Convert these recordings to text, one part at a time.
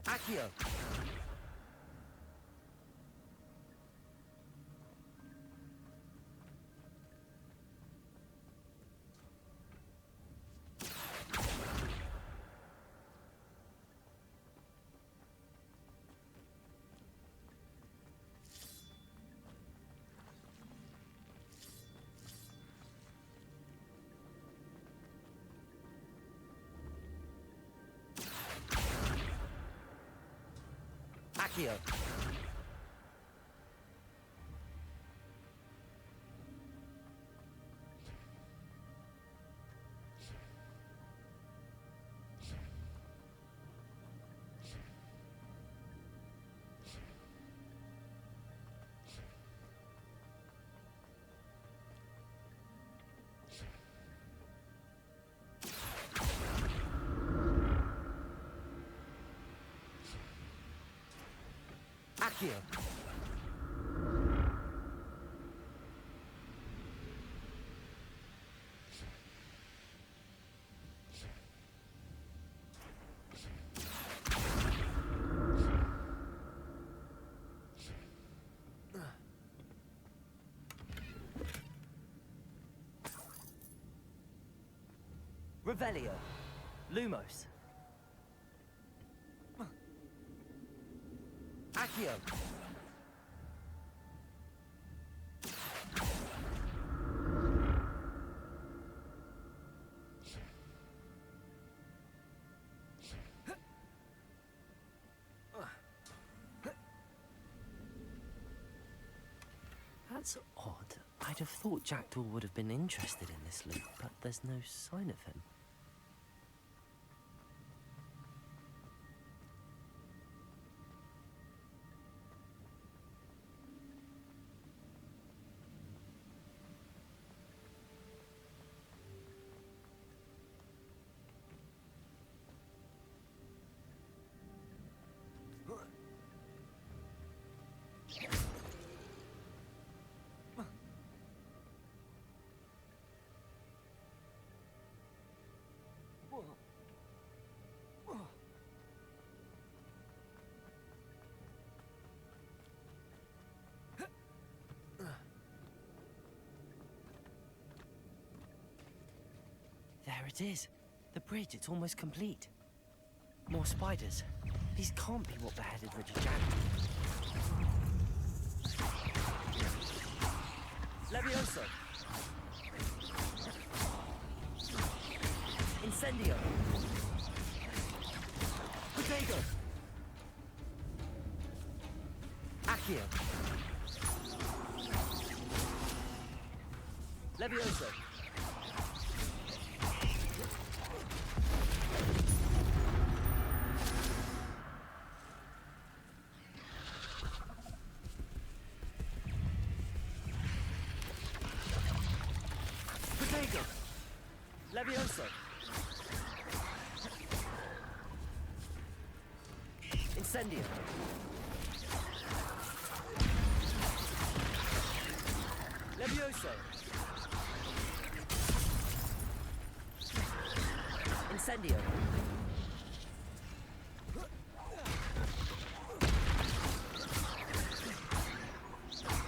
Accio. Accio. Accio. Revelio. Lumos. Accio. That's odd. I'd have thought Jackdaw would have been interested in this loot, but there's no sign of him. There it is. The bridge, it's almost complete. More spiders. These can't be what beheaded Richard Jackdaw. Levioso. Incendio. Potato. Accio. Levioso. Potato. Levioso. Incendio. Levioso. Incendio.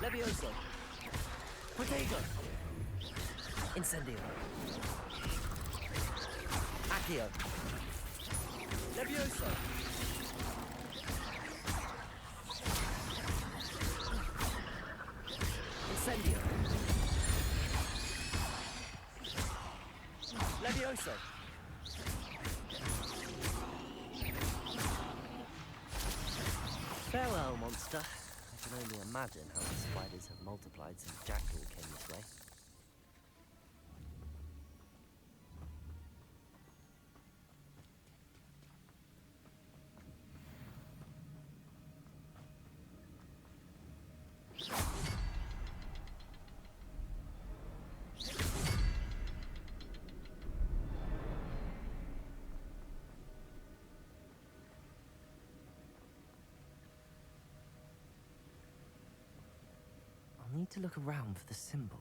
Levioso. Potato. Incendio. Accio. Levioso. Incendio. Levioso. Farewell, monster. I can only imagine how the spiders have multiplied since Jackdaw came this way. I'll need to look around for the symbol.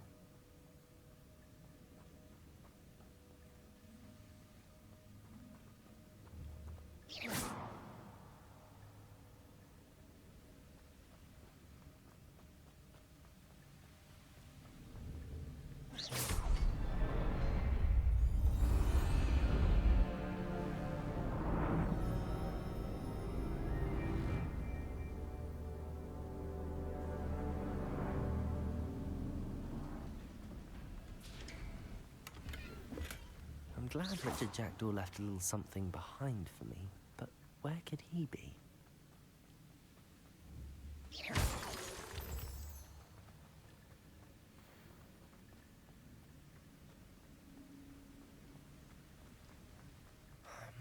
glad Richard Jackdaw left a little something behind for me, but where could he be?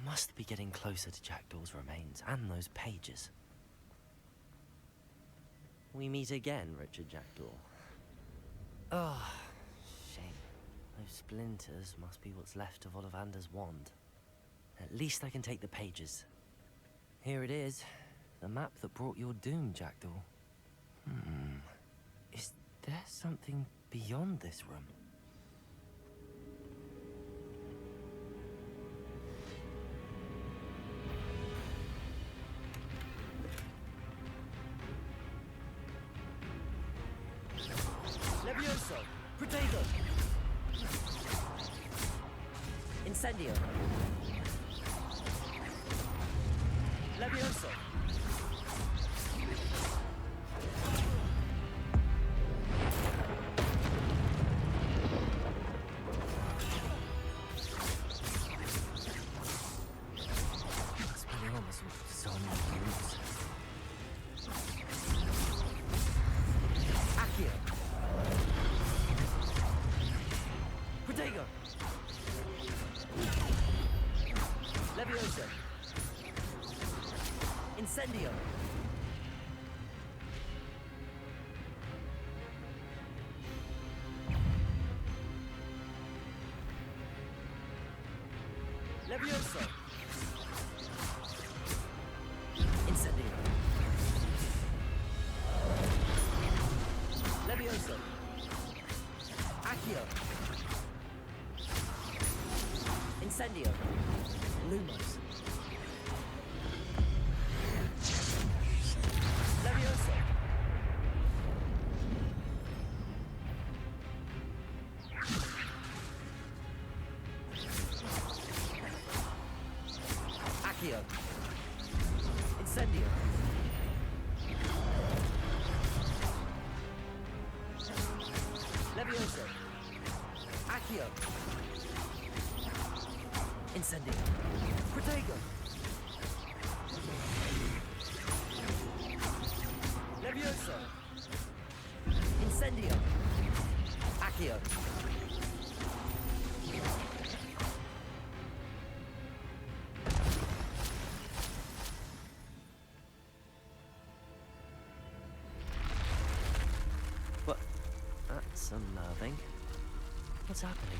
Must be getting closer to Jackdaw's remains and those pages. We meet again, Richard Jackdaw. Oh, shame. Those splinters must be what's left of Ollivander's wand. At least I can take the pages. Here it is. The map that brought your doom, Jackdaw. Is there something beyond this room? Levioso! Protego! Incendio! Levioso! Expelliarmus Somnus. Accio! Protego! Levioso! Incendio! Levioso! Incendio! Levioso! Accio! Incendio! Lumos! Levioso! Accio! Incendio! Levioso! Accio! Incendio! Protego! Levioso! Incendio! Accio! What? That's unnerving. What's happening?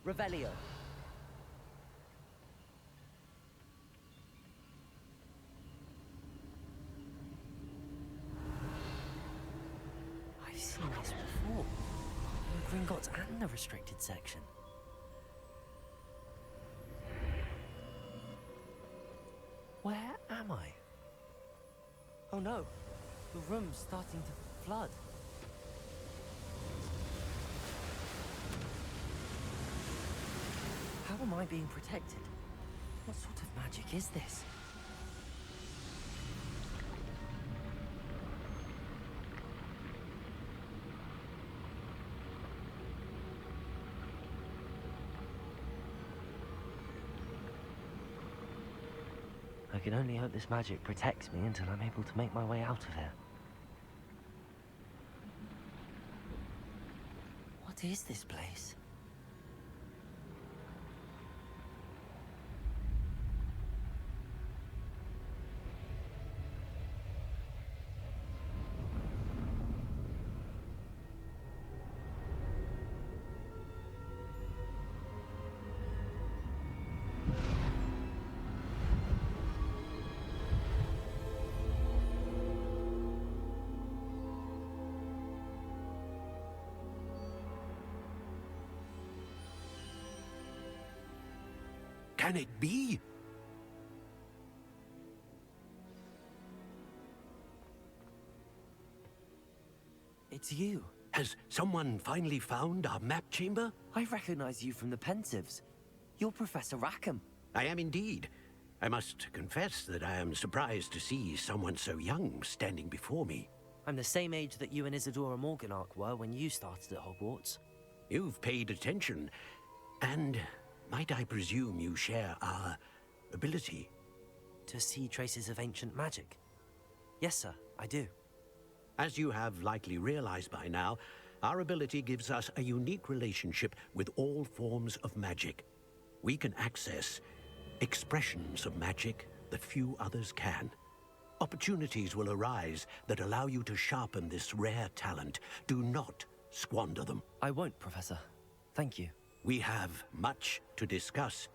Revelio! I've seen this before. The Gringotts and the restricted section. Where am I? Oh no, the room's starting to flood. How am I being protected? What sort of magic is this? I can only hope this magic protects me until I'm able to make my way out of here. What is this place? Can it be? It's you. Has someone finally found our map chamber? I recognize you from the Pentatives. You're Professor Rackham. I am indeed. I must confess that I am surprised to see someone so young standing before me. I'm the same age that you and Isadora Morganach were when you started at Hogwarts. You've paid attention, and might I presume you share our ability? To see traces of ancient magic? Yes, sir, I do. As you have likely realized by now, our ability gives us a unique relationship with all forms of magic. We can access expressions of magic that few others can. Opportunities will arise that allow you to sharpen this rare talent. Do not squander them. I won't, Professor. Thank you. We have much to discuss.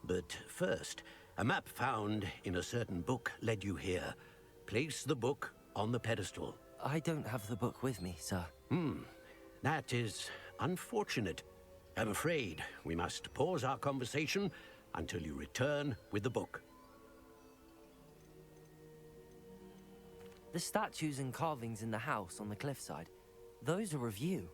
But first, a map found in a certain book led you here. Place the book on the pedestal. I don't have the book with me, sir. That is unfortunate. I'm afraid we must pause our conversation until you return with the book. The statues and carvings in the house on the cliffside, those are of you.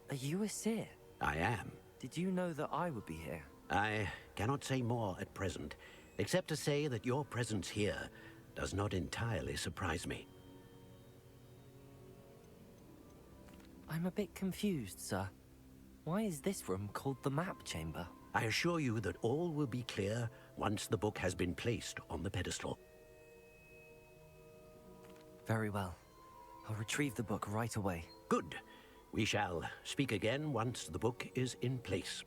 Are you a seer? I am. Did you know that I would be here? I cannot say more at present, except to say that your presence here does not entirely surprise me. I'm a bit confused, sir. Why is this room called the map chamber? I assure you that all will be clear once the book has been placed on the pedestal. Very well. I'll retrieve the book right away. Good. We shall speak again once the book is in place.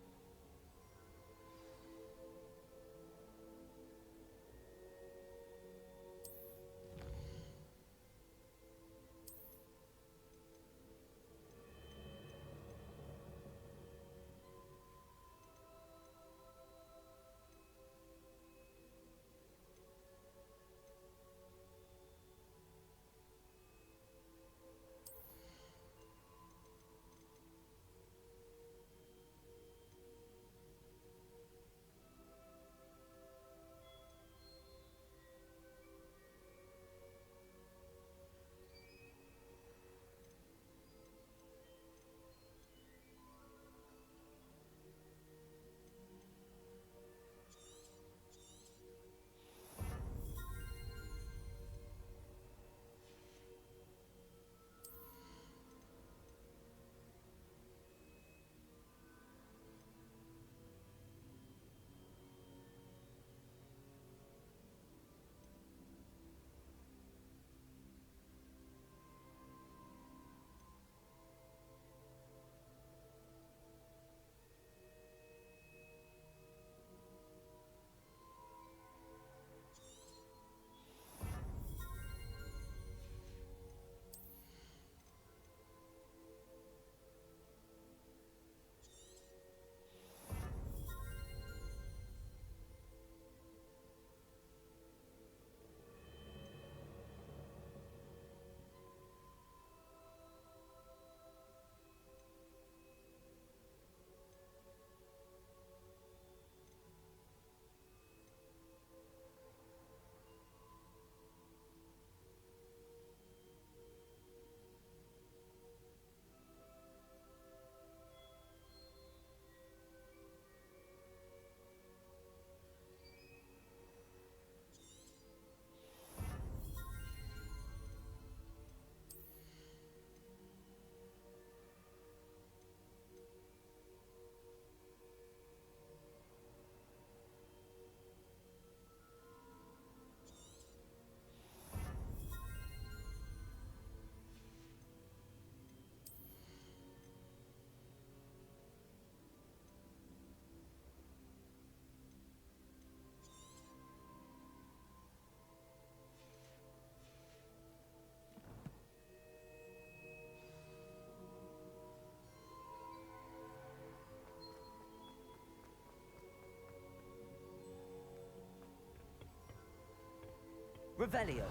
Revelio.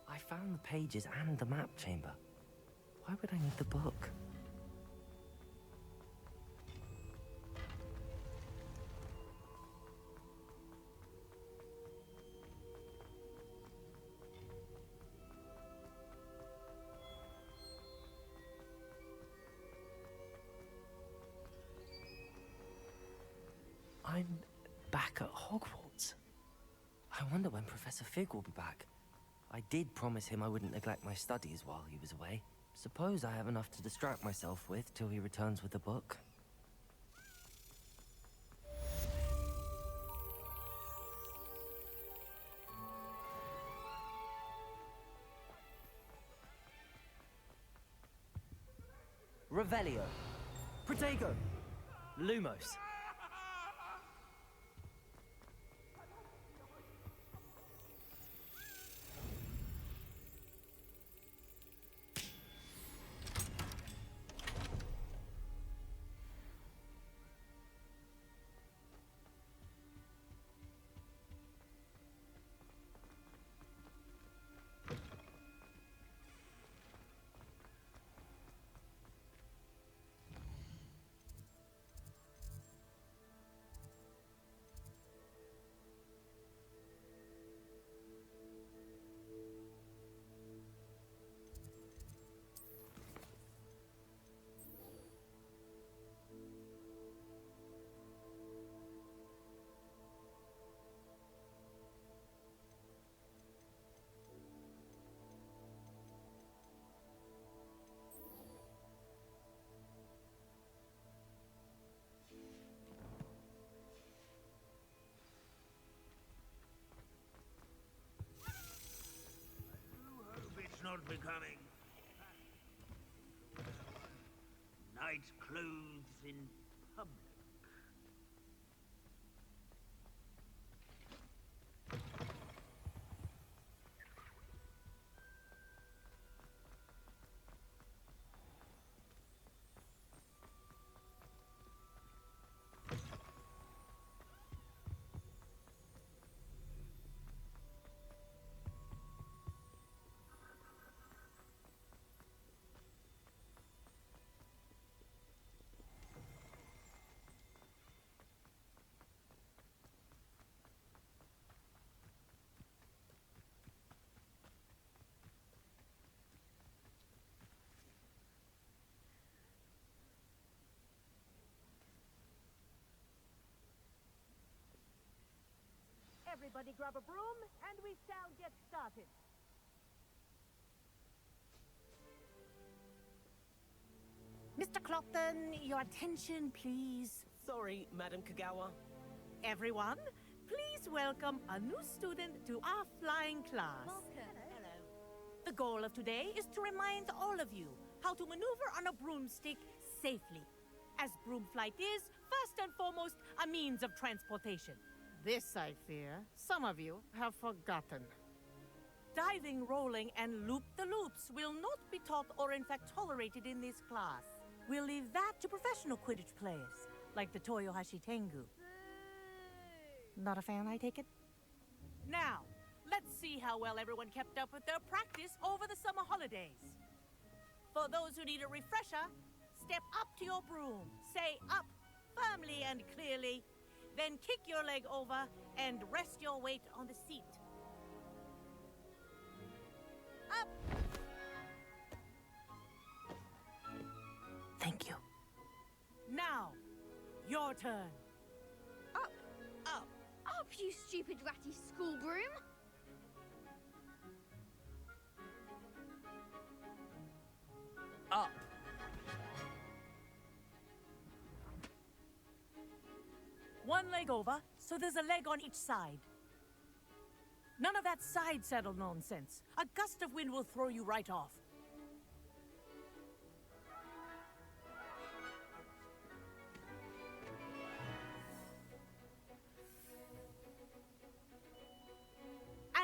I found the pages and the map chamber. Why would I need the book? I'm back at Hogwarts. I wonder when Professor Fig will be back. I did promise him I wouldn't neglect my studies while he was away. Suppose I have enough to distract myself with till he returns with the book. Revelio. Protego. Lumos. It's not becoming. Night clothes in public. Everybody grab a broom, and we shall get started. Mr. Clopton, your attention, please. Sorry, Madam Kagawa. Everyone, please welcome a new student to our flying class. Hello. The goal of today is to remind all of you how to maneuver on a broomstick safely, as broom flight is, first and foremost, a means of transportation. This, I fear, some of you have forgotten. Diving, rolling, and loop-the-loops will not be taught or in fact tolerated in this class. We'll leave that to professional Quidditch players, like the Toyohashi Tengu. Not a fan, I take it? Now, let's see how well everyone kept up with their practice over the summer holidays. For those who need a refresher, step up to your broom, say up firmly and clearly, then kick your leg over and rest your weight on the seat. Up! Thank you. Now, your turn. Up, you stupid ratty school broom! Up. One leg over, so there's a leg on each side. None of that side saddle nonsense. A gust of wind will throw you right off.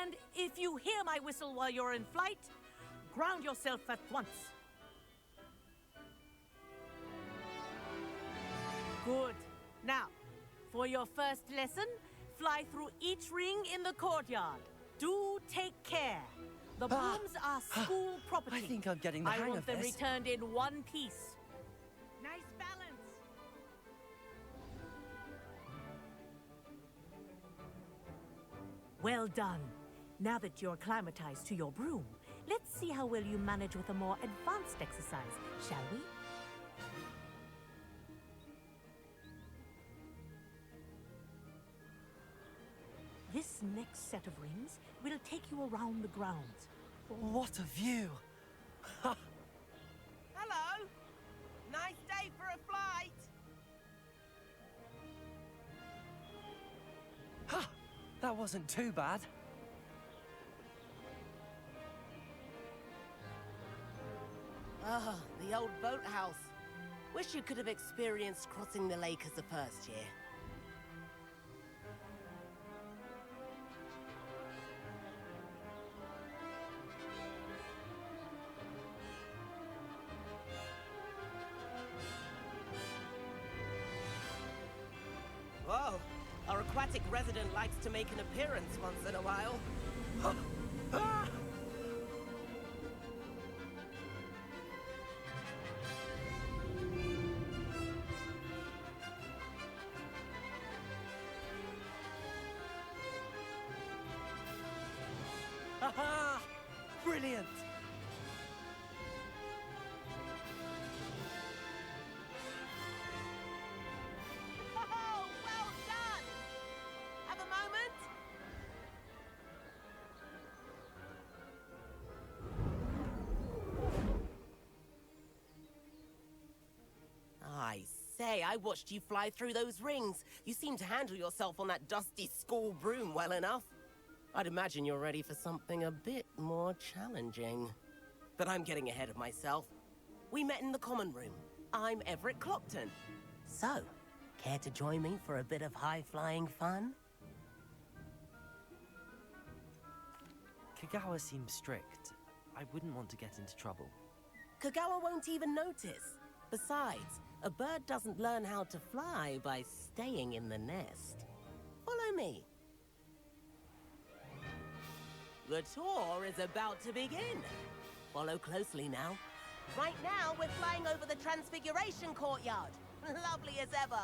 And if you hear my whistle while you're in flight, Ground yourself at once. Good. Now, for your first lesson, fly through each ring in the courtyard. Do take care. The brooms are school property. I think I'm getting the hang I want of them this. returned in one piece. Nice balance. Well done. Now that you're acclimatized to your broom, let's see how well you manage with a more advanced exercise, shall we? This next set of rings will take you around the grounds. What a view! Hello. Nice day for a flight. Ha! That wasn't too bad. Ah, the old boathouse. Wish you could have experienced crossing the lake as a first year. Whoa, our aquatic resident likes to make an appearance once in a while. Haha! Brilliant! Oh, well done! Have a moment? I say, I watched you fly through those rings. You seem to handle yourself on that dusty school broom well enough. I'd imagine you're ready for something a bit more challenging. But I'm getting ahead of myself. We met in the common room. I'm Everett Clockton. So, care to join me for a bit of high-flying fun? Kagawa seems strict. I wouldn't want to get into trouble. Kagawa won't even notice. Besides, a bird doesn't learn how to fly by staying in the nest. Follow me. The tour is about to begin. Follow closely now. Right now, we're flying over the Transfiguration Courtyard. Lovely as ever.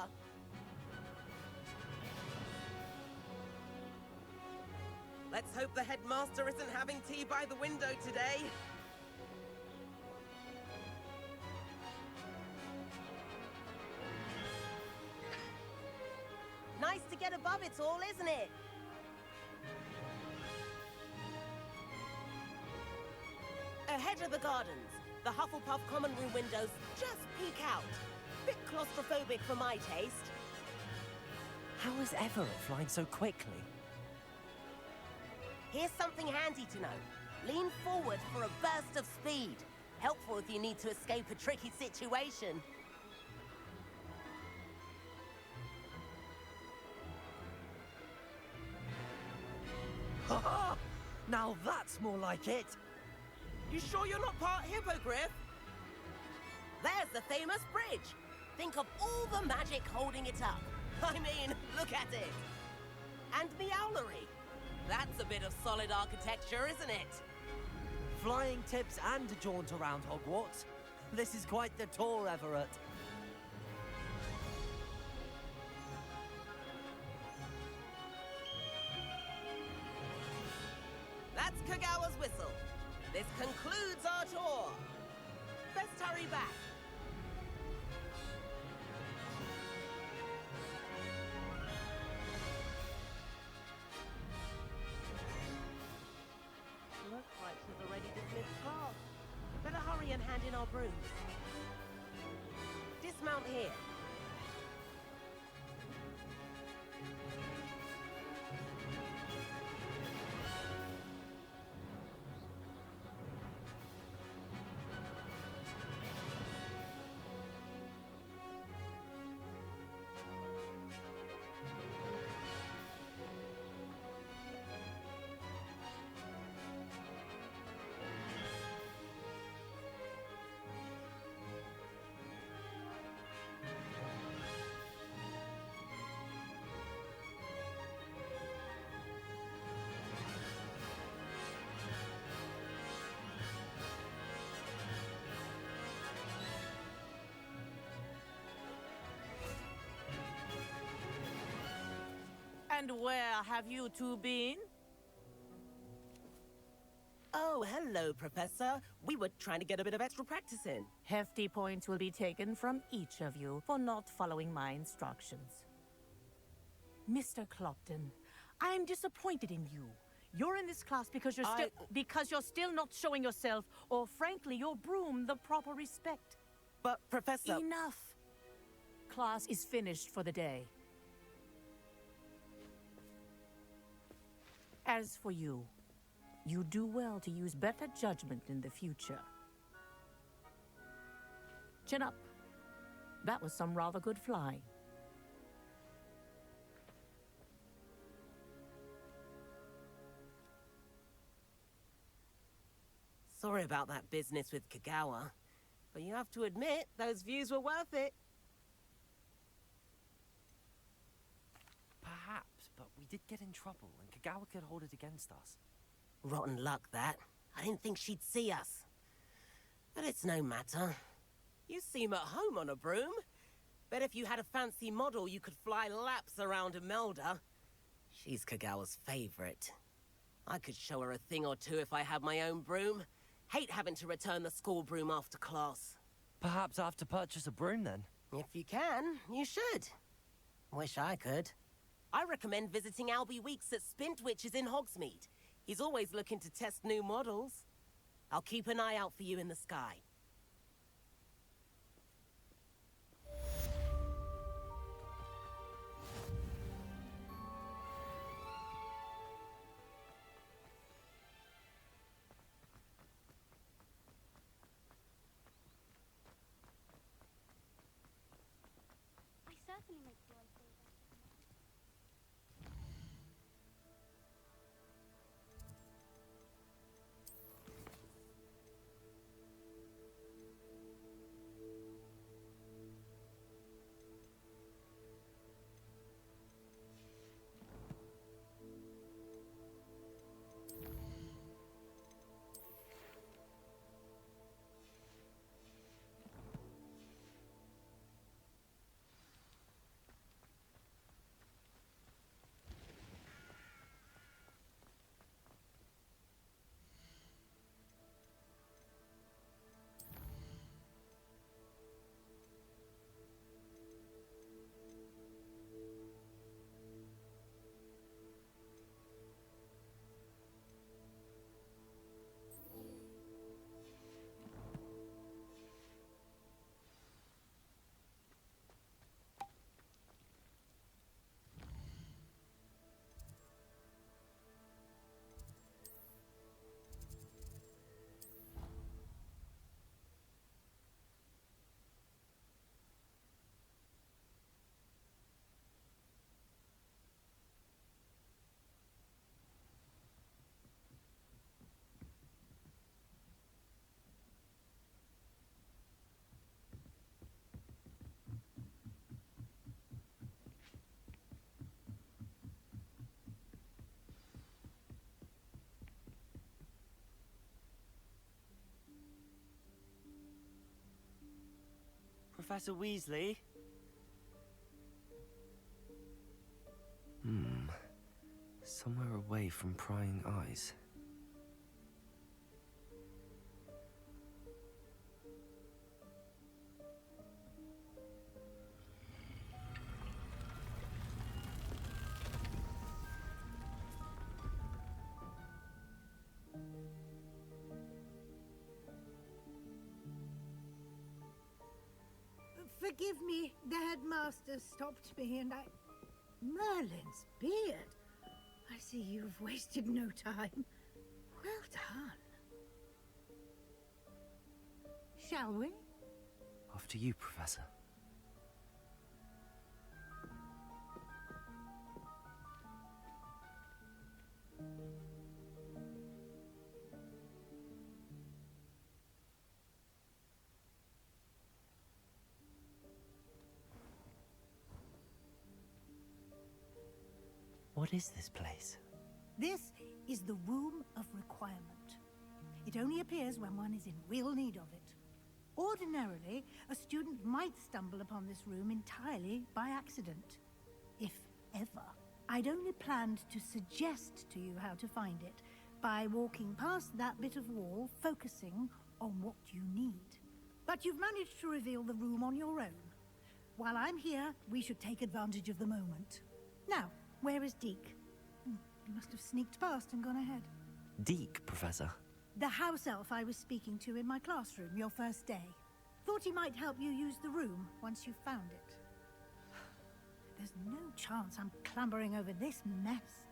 Let's hope the headmaster isn't having tea by the window today. Nice to get above it all, isn't it? Ahead of the gardens, the Hufflepuff common room windows just peek out. Bit claustrophobic for my taste. How is Everett flying so quickly? Here's something handy to know. Lean forward for a burst of speed. Helpful if you need to escape a tricky situation. Ha! Now that's more like it! You sure you're not part hippogriff? There's the famous bridge. Think of all the magic holding it up. I mean, look at it. And the owlery. That's a bit of solid architecture, isn't it? Flying tips and a jaunt around Hogwarts. This is quite the tour, Everett. That's Kagawa's whistle. This concludes our tour. Best hurry back. Looks like she's already dismissed class. Better hurry and hand in our brooms. Dismount here. And where have you two been? Oh, hello, Professor. We were trying to get a bit of extra practice in. Hefty points will be taken from each of you for not following my instructions. Mr. Clopton, I'm disappointed in you. You're in this class because you're still not showing yourself, or frankly, your broom, the proper respect. But, Professor... Enough! Class is finished for the day. As for you, you do well to use better judgment in the future. Chin up. That was some rather good flying. Sorry about that business with Kagawa, but you have to admit, those views were worth it. Perhaps, but we did get in trouble, and Kagawa could hold it against us. Rotten luck, that. I didn't think she'd see us. But it's no matter. You seem at home on a broom. Bet if you had a fancy model, you could fly laps around Imelda. She's Kagawa's favorite. I could show her a thing or two if I had my own broom. Hate having to return the school broom after class. Perhaps I have to purchase a broom then. If you can, you should. Wish I could. I recommend visiting Albie Weeks at Spintwitches in Hogsmeade. He's always looking to test new models. I'll keep an eye out for you in the sky. I certainly make joy feel better. Professor Weasley? Somewhere away from prying eyes. Forgive me, the headmaster stopped me and I... Merlin's beard. I see you've wasted no time. Well done. Shall we? After you, Professor. What is this place? This is the Room of Requirement. It only appears when one is in real need of it. Ordinarily, a student might stumble upon this room entirely by accident. If ever. I'd only planned to suggest to you how to find it by walking past that bit of wall, focusing on what you need. But you've managed to reveal the room on your own. While I'm here, we should take advantage of the moment. Now, where is Deke? He must have sneaked past and gone ahead. Deke, Professor. The house elf I was speaking to in my classroom your first day. Thought he might help you use the room once you found it. There's no chance I'm clambering over this mess.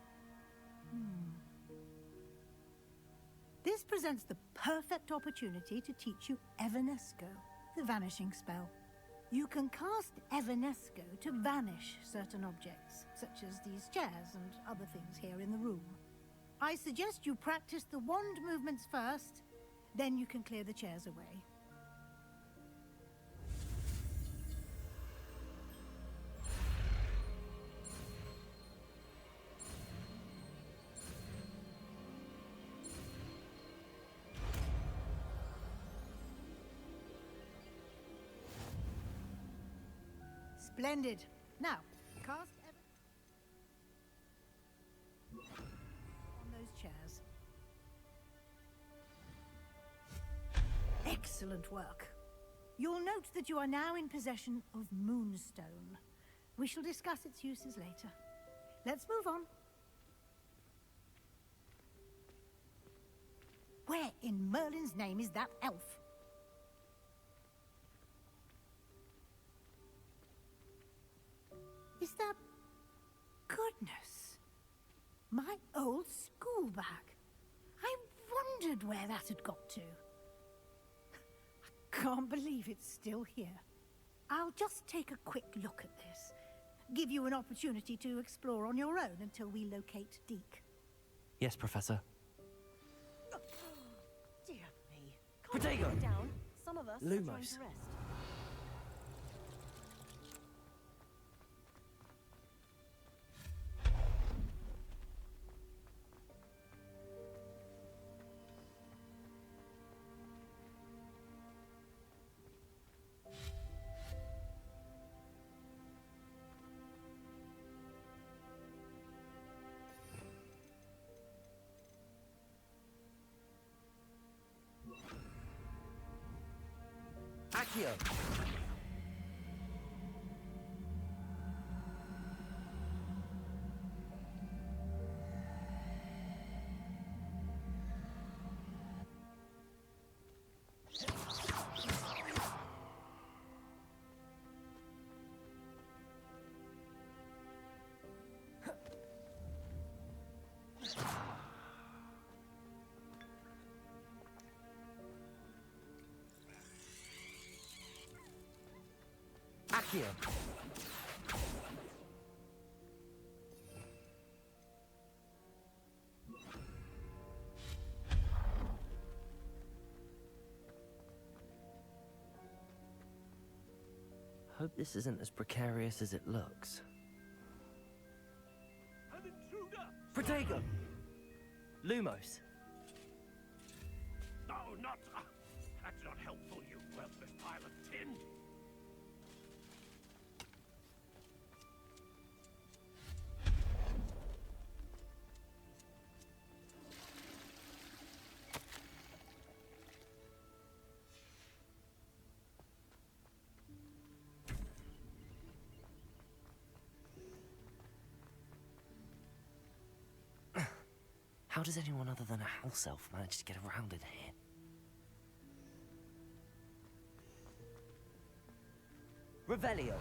This presents the perfect opportunity to teach you Evanesco, the vanishing spell. You can cast Evanesco to vanish certain objects, such as these chairs and other things here in the room. I suggest you practice the wand movements first, then you can clear the chairs away. Splendid. Now, cast on those chairs. Excellent work. You'll note that you are now in possession of Moonstone. We shall discuss its uses later. Let's move on. Where in Merlin's name is that elf? Is that... Goodness. My old school bag. I wondered where that had got to. I can't believe it's still here. I'll just take a quick look at this. Give you an opportunity to explore on your own until we locate Deke. Yes, Professor. Dear me. Protego! Calm down. Some of us are trying to Lumos. rest. Accio. Accio. Hope this isn't as precarious as it looks. An intruder! Protego. Lumos. No, not... that's not helpful, you worthless pile of tin! How does anyone other than a house elf manage to get around in here? Revelio.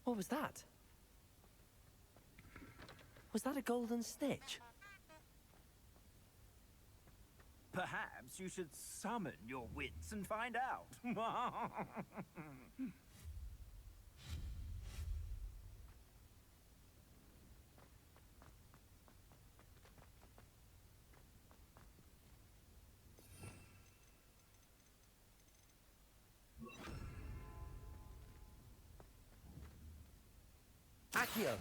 What was that? Was that a golden stitch? Perhaps you should summon your wits and find out. Accio.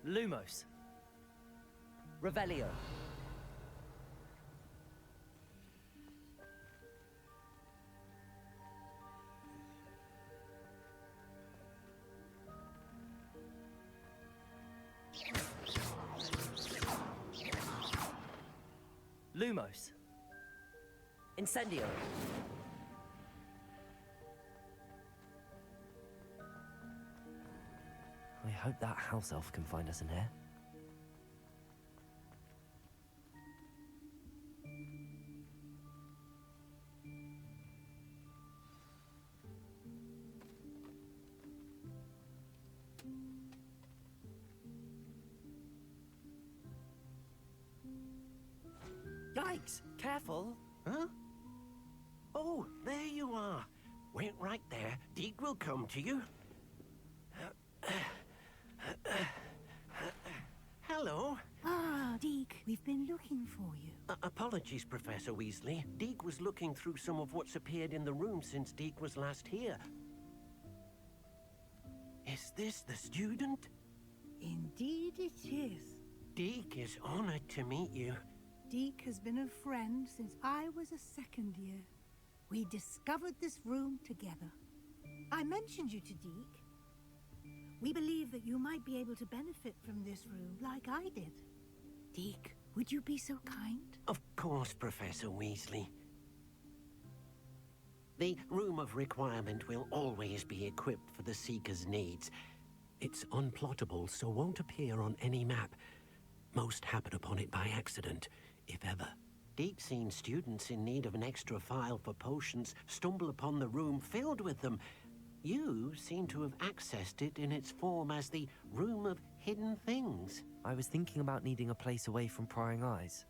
Lumos. Revelio. Lumos. Incendio. I hope that house elf can find us in here. Yikes! Careful. Huh? Oh, there you are. Wait right there. Deke will come to you. Hello. Ah, Deke, we've been looking for you. Apologies, Professor Weasley. Deke was looking through some of what's appeared in the room since Deke was last here. Is this the student? Indeed it is. Deke is honored to meet you. Deke has been a friend since I was a second year. We discovered this room together. I mentioned you to Deke. We believe that you might be able to benefit from this room like I did. Deke, would you be so kind? Of course, Professor Weasley. The Room of Requirement will always be equipped for the Seeker's needs. It's unplottable, so won't appear on any map. Most happen upon it by accident, if ever. Deke's seen students in need of an extra file for potions stumble upon the room filled with them. You seem to have accessed it in its form as the Room of Hidden Things. I was thinking about needing a place away from prying eyes.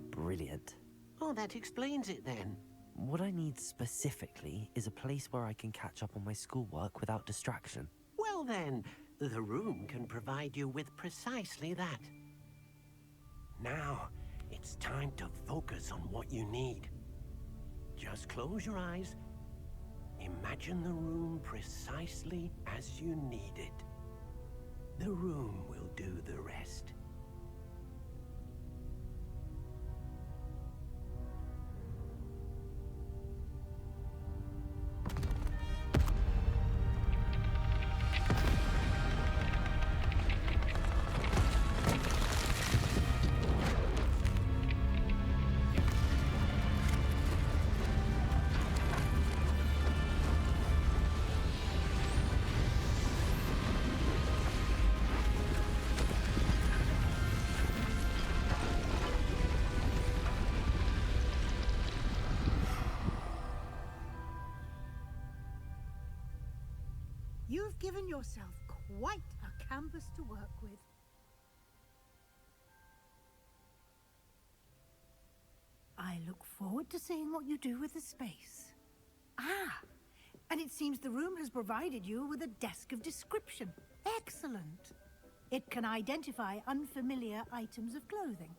Brilliant. Oh, that explains it then. What I need specifically is a place where I can catch up on my schoolwork without distraction. Well then, the room can provide you with precisely that. Now, it's time to focus on what you need. Just close your eyes. Imagine the room precisely as you need it. The room will do the rest. You've given yourself quite a canvas to work with. I look forward to seeing what you do with the space. Ah, and it seems the room has provided you with a desk of description. Excellent. It can identify unfamiliar items of clothing.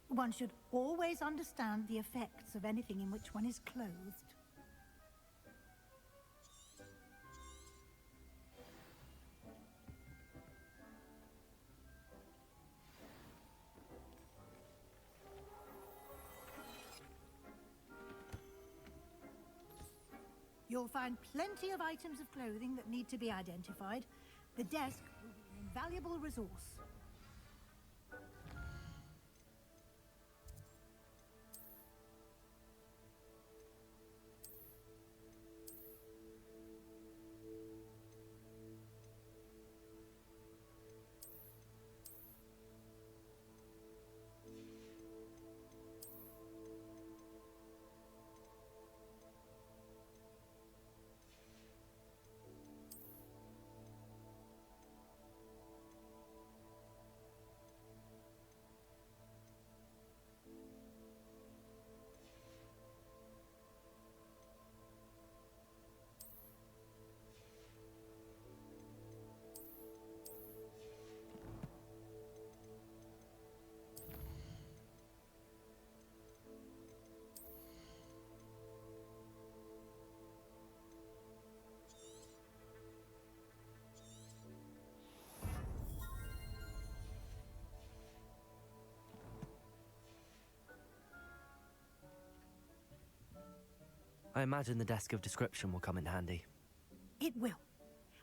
One should always understand the effects of anything in which one is clothed. You'll find plenty of items of clothing that need to be identified. The desk will be an invaluable resource. I imagine the desk of description will come in handy. It will.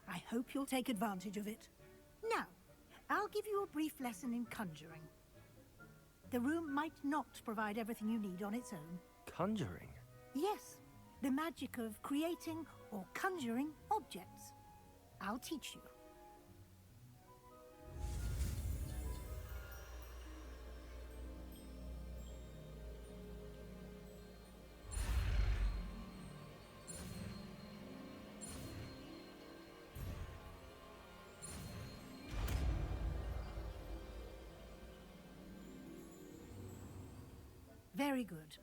I hope you'll take advantage of it. Now, I'll give you a brief lesson in conjuring. The room might not provide everything you need on its own. Conjuring? Yes, the magic of creating or conjuring objects. I'll teach you. Very good.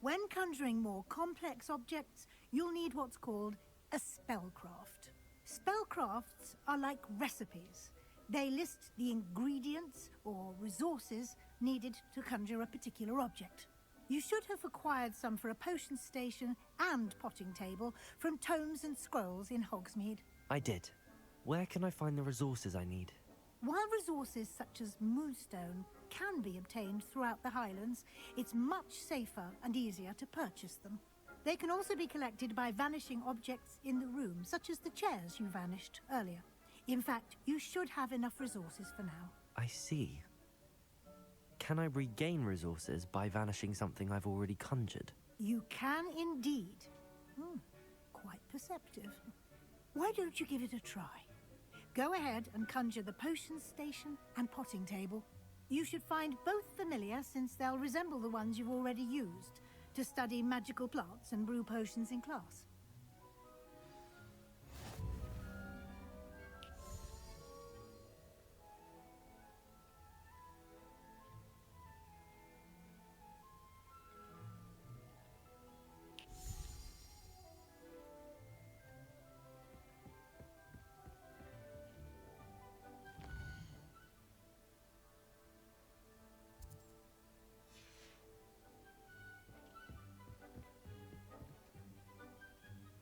When conjuring more complex objects, you'll need what's called a spellcraft. Spellcrafts are like recipes. They list the ingredients or resources needed to conjure a particular object. You should have acquired some for a potion station and potting table from tomes and scrolls in Hogsmeade. I did. Where can I find the resources I need? While resources such as moonstone can be obtained throughout the Highlands, it's much safer and easier to purchase them. They can also be collected by vanishing objects in the room, such as the chairs you vanished earlier. In fact, you should have enough resources for now. I see. Can I regain resources by vanishing something I've already conjured? You can indeed. Quite perceptive. Why don't you give it a try? Go ahead and conjure the potion station and potting table. You should find both familiar, since they'll resemble the ones you've already used to study magical plants and brew potions in class.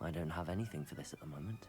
I don't have anything for this at the moment.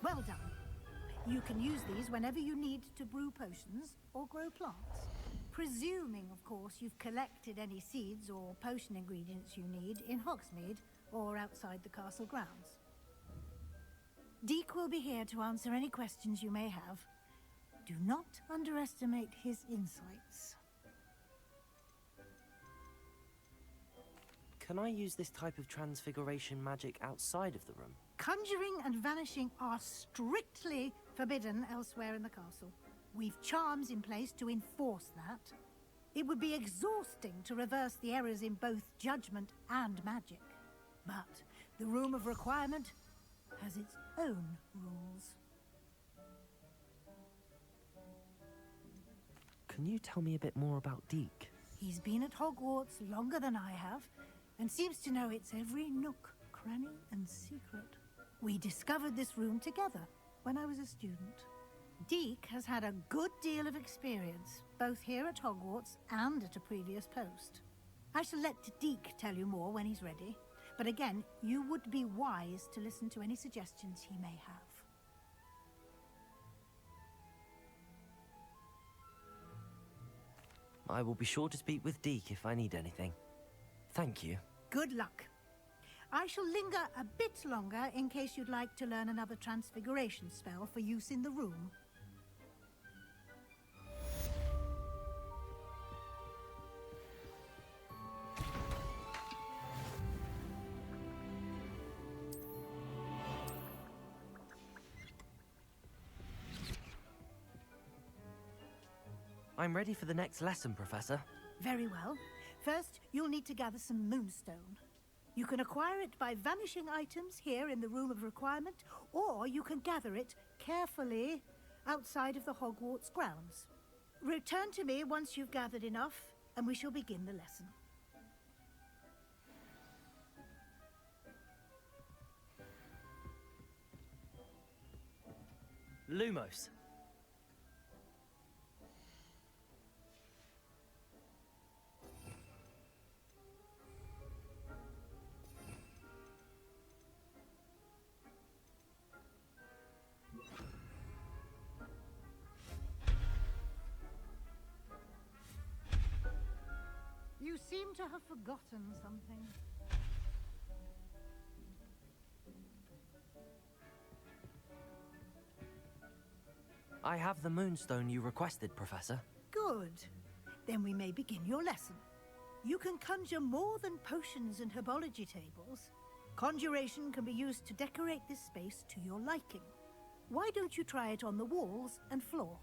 Well done. You can use these whenever you need to brew potions or grow plants. Presuming, of course, you've collected any seeds or potion ingredients you need in Hogsmeade or outside the castle grounds. Deke will be here to answer any questions you may have. Do not underestimate his insights. Can I use this type of transfiguration magic outside of the room? Conjuring and vanishing are strictly forbidden elsewhere in the castle. We've charms in place to enforce that. It would be exhausting to reverse the errors in both judgment and magic. But the Room of Requirement has its own rules. Can you tell me a bit more about Deke? He's been at Hogwarts longer than I have, and seems to know its every nook, cranny and secret. We discovered this room together when I was a student. Deke has had a good deal of experience, both here at Hogwarts and at a previous post. I shall let Deke tell you more when he's ready, but again, you would be wise to listen to any suggestions he may have. I will be sure to speak with Deke if I need anything. Thank you. Good luck. I shall linger a bit longer in case you'd like to learn another transfiguration spell for use in the room. I'm ready for the next lesson, Professor. Very well. First, you'll need to gather some moonstone. You can acquire it by vanishing items here in the Room of Requirement, or you can gather it carefully outside of the Hogwarts grounds. Return to me once you've gathered enough, and we shall begin the lesson. Lumos. You seem to have forgotten something. I have the moonstone you requested, Professor. Good. Then we may begin your lesson. You can conjure more than potions and herbology tables. Conjuration can be used to decorate this space to your liking. Why don't you try it on the walls and floor?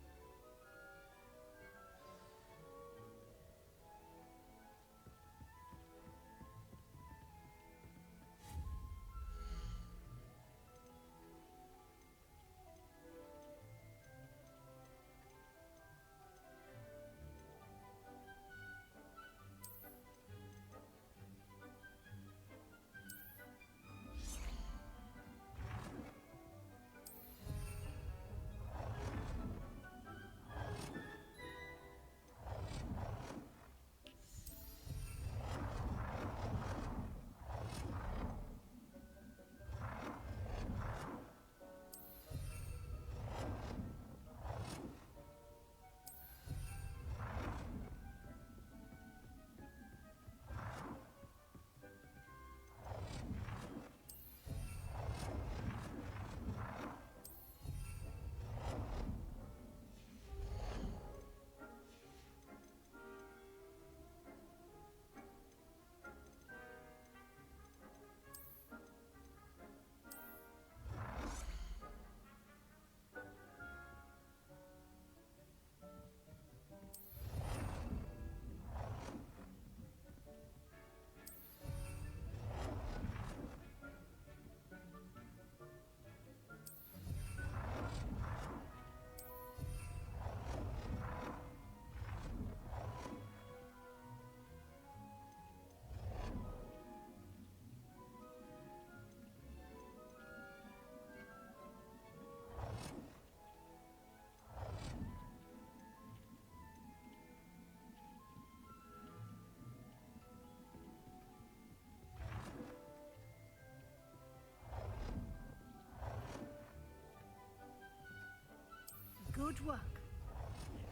Good work.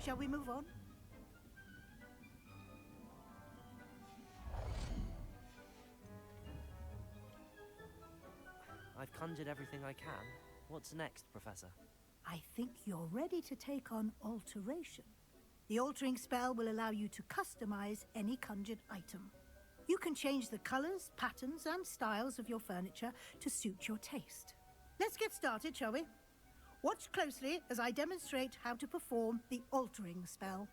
Shall we move on? I've conjured everything I can. What's next, Professor? I think you're ready to take on alteration. The altering spell will allow you to customize any conjured item. You can change the colors, patterns, and styles of your furniture to suit your taste. Let's get started, shall we? Watch closely as I demonstrate how to perform the altering spell.